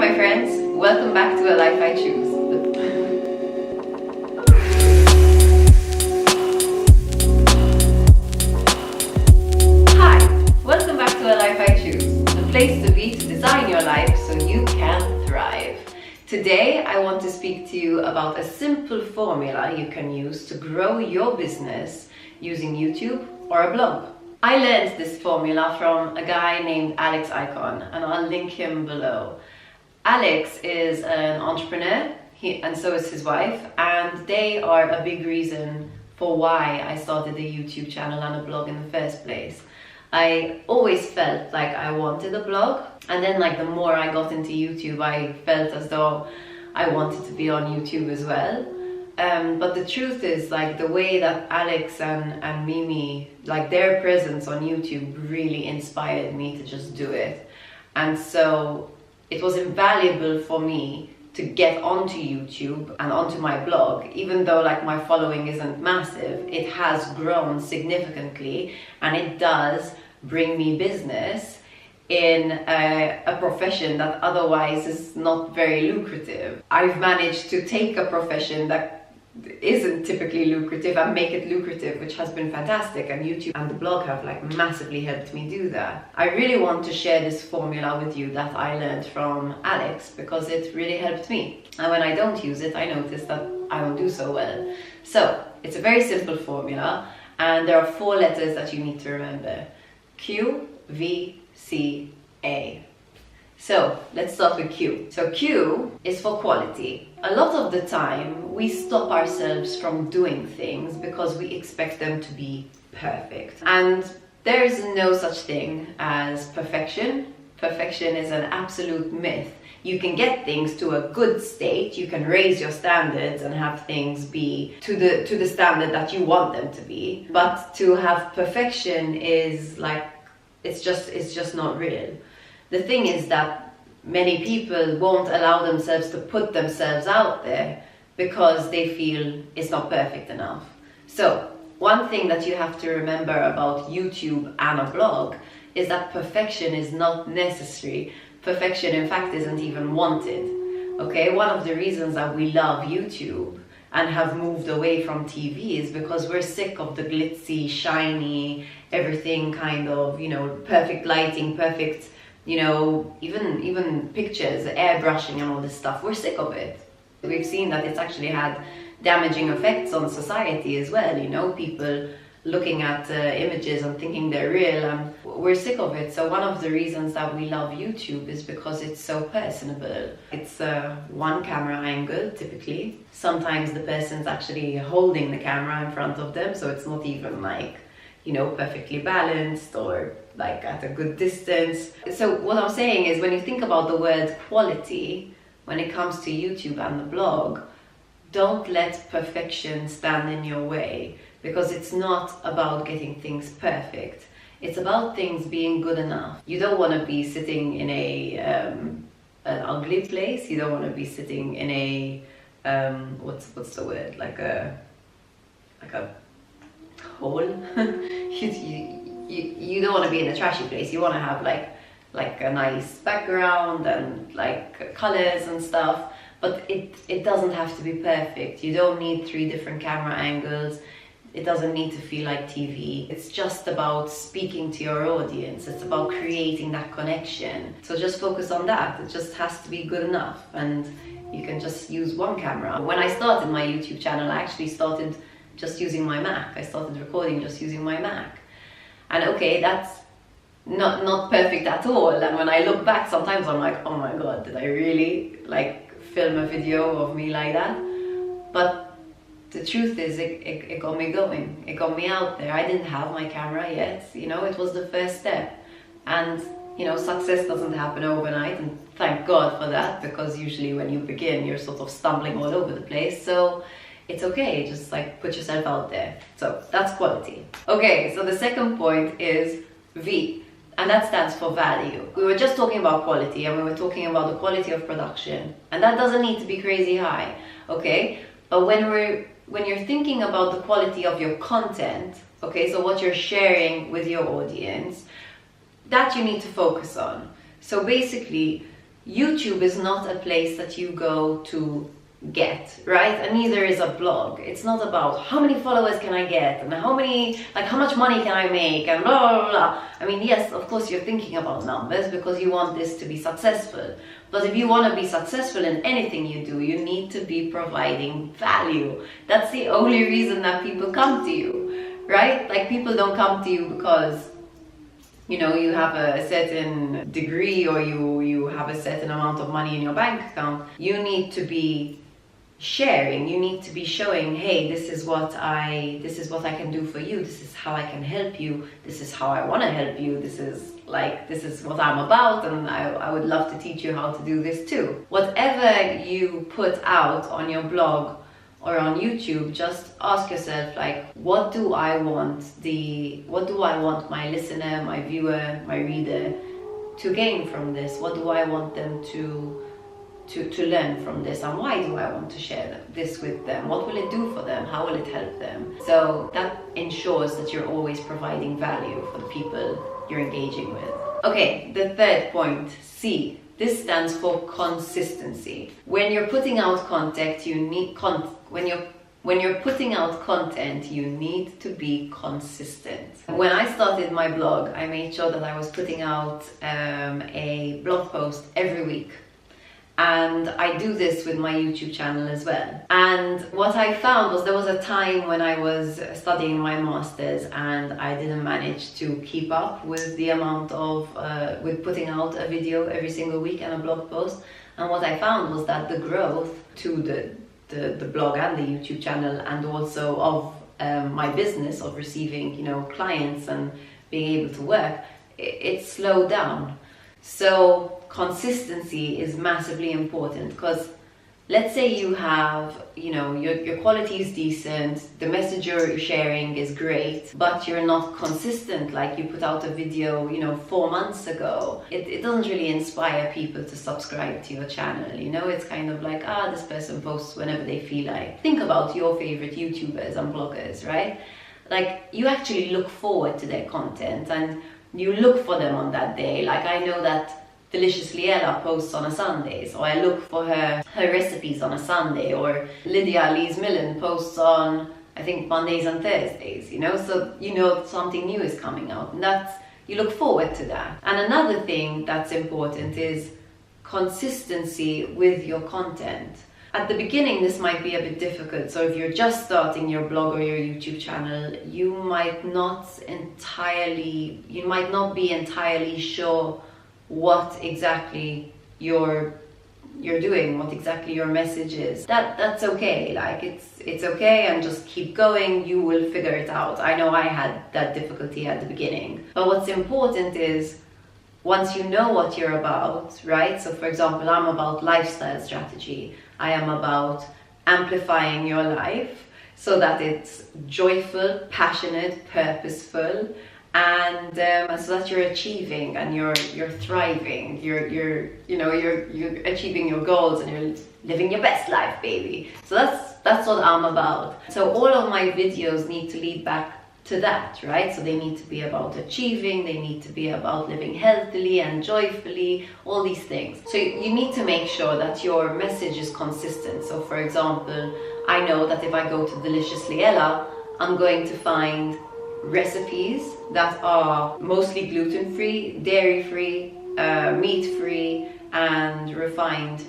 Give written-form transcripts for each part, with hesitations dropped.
my friends, welcome back to A Life I Choose. Hi, welcome back to A Life I Choose, the place to be to design your life so you can thrive. Today I want to speak to you about a simple formula you can use to grow your business using YouTube or a blog. I learned this formula from a guy named Ikonn, and I'll link him below. Alex is an entrepreneur, and so is his wife, and they are a big reason for why I started a YouTube channel and a blog in the first place. I always felt like I wanted a blog, and then the more I got into YouTube, I felt as though I wanted to be on YouTube as well. But the truth is, the way that Alex and Mimi, their presence on YouTube really inspired me to just do it. And so it was invaluable for me to get onto YouTube and onto my blog. Even though my following isn't massive, it has grown significantly, and it does bring me business in a profession that otherwise is not very lucrative. I've managed to take a profession that isn't typically lucrative and make it lucrative, which has been fantastic, and YouTube and the blog have massively helped me do that. I really want to share this formula with you that I learned from Alex, because it really helped me, and when I don't use it, I notice that I don't do so well. So it's a very simple formula, and there are 4 letters that you need to remember: Q, V, C, A. So let's start with Q. So Q is for quality. A lot of the time we stop ourselves from doing things because we expect them to be perfect. And there is no such thing as perfection. Perfection is an absolute myth. You can get things to a good state, you can raise your standards and have things be to the standard that you want them to be. But to have perfection is it's just not real. The thing is that many people won't allow themselves to put themselves out there because they feel it's not perfect enough. So one thing that you have to remember about YouTube and a blog is that perfection is not necessary. Perfection, in fact, isn't even wanted. Okay, one of the reasons that we love YouTube and have moved away from TV is because we're sick of the glitzy, shiny, everything perfect lighting, perfect, even pictures, airbrushing and all this stuff. We're sick of it. We've seen that it's actually had damaging effects on society as well, people looking at images and thinking they're real, and we're sick of it. So one of the reasons that we love YouTube is because it's so personable. It's one camera angle typically. Sometimes the person's actually holding the camera in front of them, so it's not even perfectly balanced or at a good distance. So what I'm saying is, when you think about the word quality, when it comes to YouTube and the blog, don't let perfection stand in your way, because it's not about getting things perfect. It's about things being good enough. You don't want to be sitting in an ugly place. You don't want to be sitting in a what's the word, like a hole. you don't want to be in a trashy place. You want to have like a nice background and colors and stuff, but it doesn't have to be perfect. You don't need 3 different camera angles. It doesn't need to feel like TV. It's just about speaking to your audience. It's about creating that connection. So just focus on that. It just has to be good enough, and you can just use one camera. When I started my YouTube channel, I actually started just using my Mac. I started recording just using my Mac. And okay, that's not perfect at all. And when I look back, sometimes I'm like, oh my God, did I really film a video of me like that? But the truth is, it got me going. It got me out there. I didn't have my camera yet. It was the first step. And success doesn't happen overnight, and thank God for that, because usually when you begin, you're sort of stumbling all over the place. So it's okay, just put yourself out there. So that's quality. Okay, so the second point is V, and that stands for value. We were just talking about quality, and we were talking about the quality of production, and that doesn't need to be crazy high, okay? But when you're thinking about the quality of your content, okay, so what you're sharing with your audience, that you need to focus on. So basically, YouTube is not a place that you go to get, right? And neither is a blog. It's not about how many followers can I get and how much money can I make and blah blah blah. I mean, yes, of course you're thinking about numbers because you want this to be successful. But if you want to be successful in anything you do, you need to be providing value. That's the only reason that people come to you, right? Like, people don't come to you because, you know, you have a certain degree or you have a certain amount of money in your bank account. You need to be sharing, you need to be showing, hey, this is what I can do for you, this is how I can help you, this is how I want to help you, this is what I'm about, and I would love to teach you how to do this too. Whatever you put out on your blog or on YouTube, just ask yourself, like, what do I want my listener, my viewer, my reader to gain from this? What do I want them to learn from this, and why do I want to share this with them? What will it do for them? How will it help them? So that ensures that you're always providing value for the people you're engaging with. Okay, the third point, C. This stands for consistency. When you're putting out content, you need to be consistent. When I started my blog, I made sure that I was putting out a blog post every week. And I do this with my YouTube channel as well. And what I found was there was a time when I was studying my master's and I didn't manage to keep up with the amount of, with putting out a video every single week and a blog post. And what I found was that the growth to the blog and the YouTube channel, and also of my business, of receiving, you know, clients and being able to work, it slowed down. So consistency is massively important, because let's say you have, you know, your quality is decent, the message you're sharing is great, but you're not consistent. Like, you put out a video, you know, 4 months ago. It doesn't really inspire people to subscribe to your channel, you know. It's kind of like, this person posts whenever they feel like. Think about your favorite YouTubers and bloggers, right? Like, you actually look forward to their content and you look for them on that day. Like, I know that Delicious Liela posts on a Sunday, so I look for her recipes on a Sunday, or Lydia, Elise, Millen posts on, I think, Mondays and Thursdays, you know, so you know something new is coming out, and you look forward to that. And another thing that's important is consistency with your content. At the beginning, this might be a bit difficult. So if you're just starting your blog or your YouTube channel, you might not be entirely sure what exactly you're doing, what exactly your message is. That's okay. Like, it's okay, and just keep going. You will figure it out. I know I had that difficulty at the beginning. But what's important is, once you know what you're about, right? So for example, I'm about lifestyle strategy. I am about amplifying your life so that it's joyful, passionate, purposeful, and so that you're achieving and you're thriving. You're achieving your goals and you're living your best life, baby. So that's what I'm about. So all of my videos need to lead back to that, right? So they need to be about achieving, they need to be about living healthily and joyfully, all these things. So you need to make sure that your message is consistent. So for example, I know that if I go to Delicious Liela, I'm going to find recipes that are mostly gluten-free, dairy-free, meat-free, and refined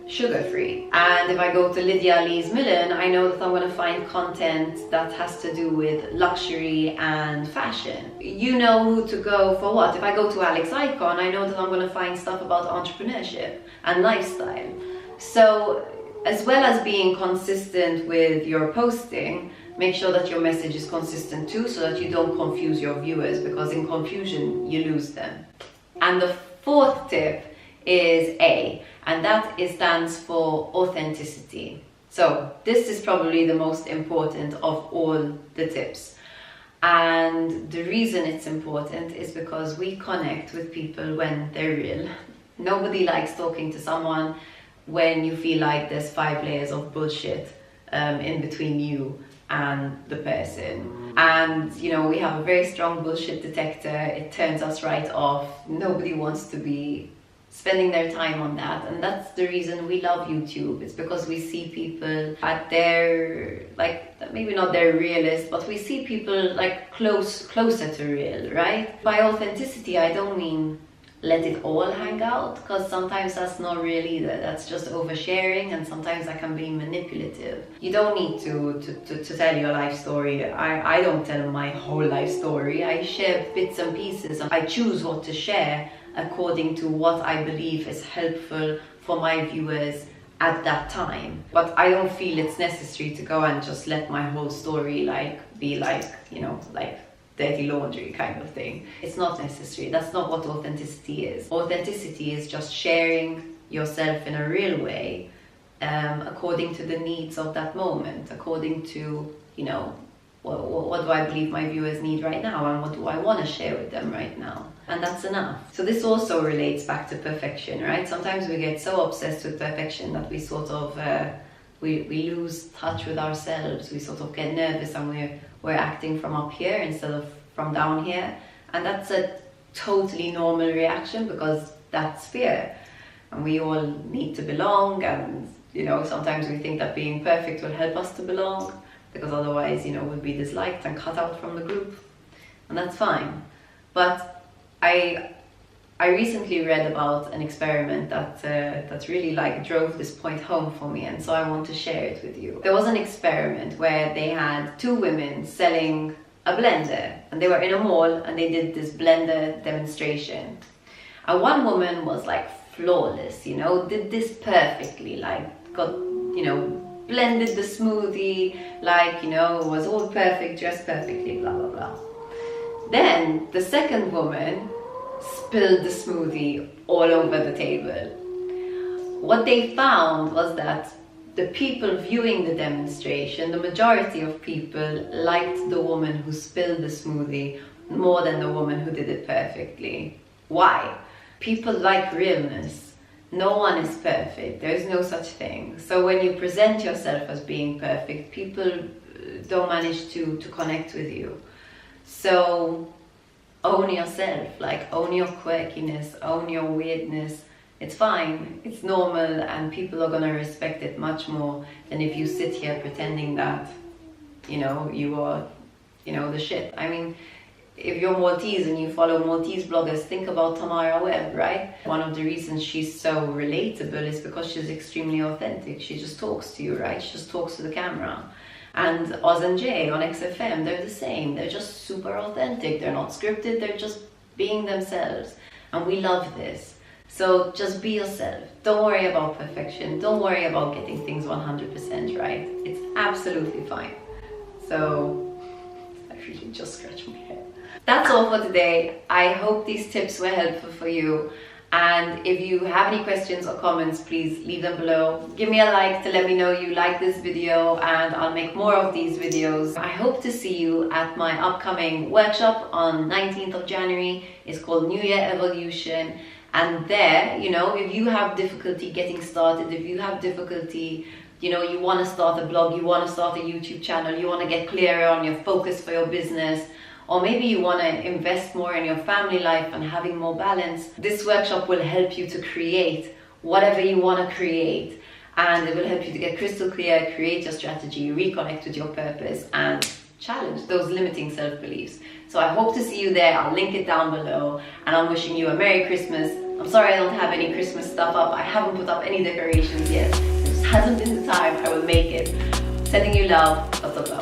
sugar-free. And if I go to Lydia, Elise, Millen, I know that I'm going to find content that has to do with luxury and fashion. You know who to go for what. If I go to Ikonn, I know that I'm going to find stuff about entrepreneurship and lifestyle. So as well as being consistent with your posting, make sure that your message is consistent too, so that you don't confuse your viewers, because in confusion you lose them. And the fourth tip is A, and that stands for authenticity. So this is probably the most important of all the tips. And the reason it's important is because we connect with people when they're real. Nobody likes talking to someone when you feel like there's 5 layers of bullshit in between you and the person. And you know, we have a very strong bullshit detector. It turns us right off. Nobody wants to be spending their time on that. And that's the reason we love YouTube. It's because we see people at their, like, maybe not their realist, but we see people like closer to real, right? By authenticity, I don't mean let it all hang out, because sometimes that's not really that's just oversharing, and sometimes that can be manipulative. You don't need to tell your life story. I don't tell my whole life story. I share bits and pieces, and I choose what to share according to what I believe is helpful for my viewers at that time. But I don't feel it's necessary to go and just let my whole story be like, you know, like dirty laundry kind of thing. It's not necessary. That's not what authenticity is. Authenticity is just sharing yourself in a real way, according to the needs of that moment, according to, you know, what do I believe my viewers need right now, and what do I want to share with them right now. And that's enough. So this also relates back to perfection, right? Sometimes we get so obsessed with perfection that we sort of we lose touch with ourselves. We sort of get nervous, and we're acting from up here instead of from down here. And that's a totally normal reaction, because that's fear. And we all need to belong, and, you know, sometimes we think that being perfect will help us to belong, because otherwise, you know, we'll be disliked and cut out from the group. And that's fine. But I recently read about an experiment that really like drove this point home for me, and so I want to share it with you. There was an experiment where they had two women selling a blender, and they were in a mall, and they did this blender demonstration. And one woman was like flawless, you know, did this perfectly, like got, you know, blended the smoothie, like, you know, was all perfect, dressed perfectly, blah, blah, blah. Then the second woman spilled the smoothie all over the table. What they found was that the people viewing the demonstration, the majority of people liked the woman who spilled the smoothie more than the woman who did it perfectly. Why? People like realness. No one is perfect. There's no such thing. So when you present yourself as being perfect, people don't manage to connect with you. So own yourself, like own your quirkiness, own your weirdness. It's fine, it's normal, and people are gonna respect it much more than if you sit here pretending that, you know, you are, you know, the shit. I mean, if you're Maltese and you follow Maltese bloggers, think about Tamara Webb, right? One of the reasons she's so relatable is because she's extremely authentic. She just talks to you, right? She just talks to the camera. And Oz and Jay on XFM, they're the same. They're just super authentic. They're not scripted. They're just being themselves. And we love this. So just be yourself. Don't worry about perfection. Don't worry about getting things 100% right. It's absolutely fine. So I really just scratched my head. That's all for today. I hope these tips were helpful for you. And if you have any questions or comments, please leave them below. Give me a like to let me know you like this video, and I'll make more of these videos. I hope to see you at my upcoming workshop on 19th of January. It's called New Year Evolution. And there, you know, if you have difficulty getting started, if you have difficulty, you know, you want to start a blog, you want to start a YouTube channel, you want to get clearer on your focus for your business, or maybe you want to invest more in your family life and having more balance, this workshop will help you to create whatever you want to create. And it will help you to get crystal clear, create your strategy, reconnect with your purpose, and challenge those limiting self-beliefs. So I hope to see you there. I'll link it down below, and I'm wishing you a Merry Christmas. I'm sorry I don't have any Christmas stuff up. I haven't put up any decorations yet. It just hasn't been the time. I will make it. Sending you love. Lots of love.